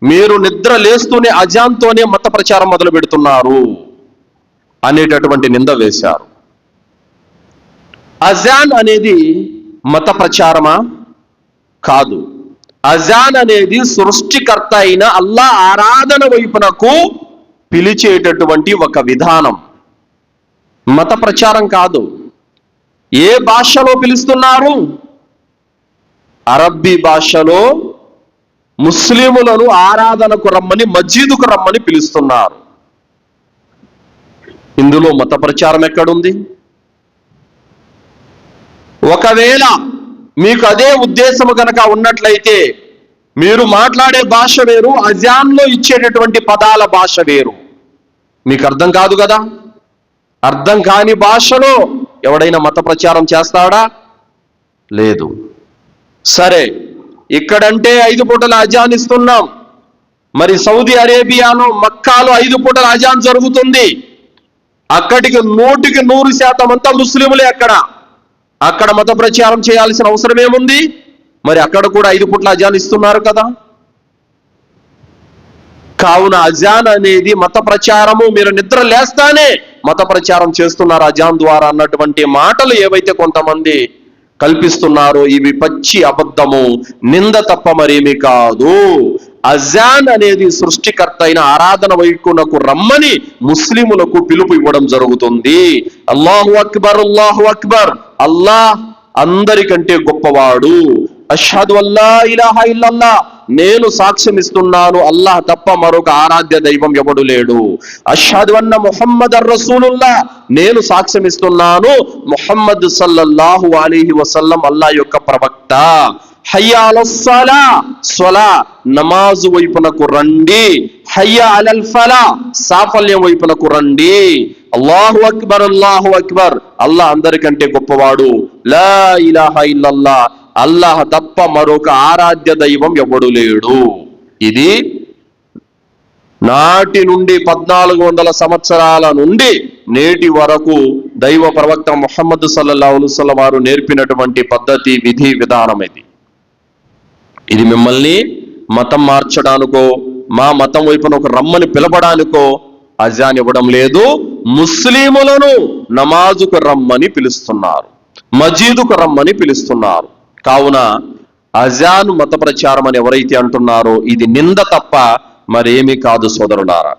మీరు నిద్ర లేస్తూనే అజాన్తోనే మత ప్రచారం మొదలు పెడుతున్నారు అనేటటువంటి నింద వేశారు. అజాన్ అనేది మత ప్రచారమా? కాదు. అజాన్ అనేది సృష్టికర్త అయిన అల్లాహ్ ఆరాధన వైపునకు పిలిచేటటువంటి ఒక విధానం, మత ప్రచారం కాదు. ఏ భాషలో పిలుస్తున్నారు? అరబ్బీ భాషలో ముస్లిములను ఆరాధనకు రమ్మని, మస్జిదుకు రమ్మని పిలుస్తున్నారు. ఇందులో మత ప్రచారం ఎక్కడుంది? ఒకవేళ మీకు అదే ఉద్దేశము కనుక ఉన్నట్లయితే మీరు మాట్లాడే భాష వేరు, అజాన్లో ఇచ్చేటటువంటి పదాల భాష వేరు. మీకు అర్థం కాదు కదా? అర్థం కాని భాషలో ఎవడైనా మత ప్రచారం చేస్తాడా? లేదు. సరే, ఇక్కడంటే 5 పూటల అజాన్ ఇస్తున్నాం. మరి సౌదీ అరేబియాలో మక్కాలో 5 పూటల అజాన్ జరుగుతుంది. అక్కడికి 100% అంతా ముస్లిములే. అక్కడ మత ప్రచారం చేయాల్సిన అవసరం ఏముంది? మరి అక్కడ కూడా 5 పూట్ల అజాన్ ఇస్తున్నారు కదా. కావున అజాన్ అనేది మత ప్రచారము. మీరు నిద్ర లేస్తానే మత ప్రచారం చేస్తున్నారు అజాన్ ద్వారా అన్నటువంటి మాటలు ఏవైతే కొంతమంది కల్పిస్తున్నారో ఇవి పచ్చి అబద్ధము, నింద తప్ప మరేమీ కాదు. అజాన్ అనేది సృష్టికర్త అయిన ఆరాధన వైపునకు రమ్మని ముస్లిములకు పిలుపు ఇవ్వడం జరుగుతుంది. అల్లాహు అక్బర్, అల్లాహు అక్బర్, అల్లాహ్ అందరికంటే గొప్పవాడు. అష్హదు అల్లా ఇలాహా ఇల్లల్లాహ్, నేను సాక్ష్యం ఇస్తున్నాను అల్లాహ్ తప్ప మరొక ఆరాధ్య దైవం ఎవడు లేడు. అష్హదు అన్న ముహమ్మదర్ రసూలుల్లాహ్, నేను సాక్ష్యం ఇస్తున్నాను ముహమ్మద్ సల్లల్లాహు అలైహి వసల్లం అల్లాహ్ యొక్క ప్రవక్త. హయ్యా అలస్సలా, స్వలా నమాజు వైపునకు రండి. హయ్యా అలల్ ఫలా, సాఫల్యం వైపునకు రండి. అల్లాహు అక్బర్, అల్లాహు అక్బర్, అల్లాహ్ అందరికంటే గొప్పవాడు. లా ఇలాహా ఇల్లల్లాహ్, అల్లాహ్ తప్ప మరొక ఆరాధ్య దైవం ఎవడు లేడు. ఇది నాటి నుండి 1400 సంవత్సరాల నుండి నేటి వరకు దైవ ప్రవక్త ముహమ్మద్ సల్లల్లాహు అలైహి వసల్లం వారు నేర్పినటువంటి పద్ధతి, విధి, విధానం ఇది మిమ్మల్ని మతం మార్చడానికో మా మతం వైపున ఒక రమ్మని పిలవడానికో అజాన్ ఇవ్వడం లేదు. ముస్లిములను నమాజుకు రమ్మని పిలుస్తున్నారు, మజీదుకు రమ్మని పిలుస్తున్నారు. కావున అజాన్ మత ప్రచారం అని ఎవరైతే అంటున్నారో ఇది నింద తప్ప మరేమీ కాదు సోదరులారా.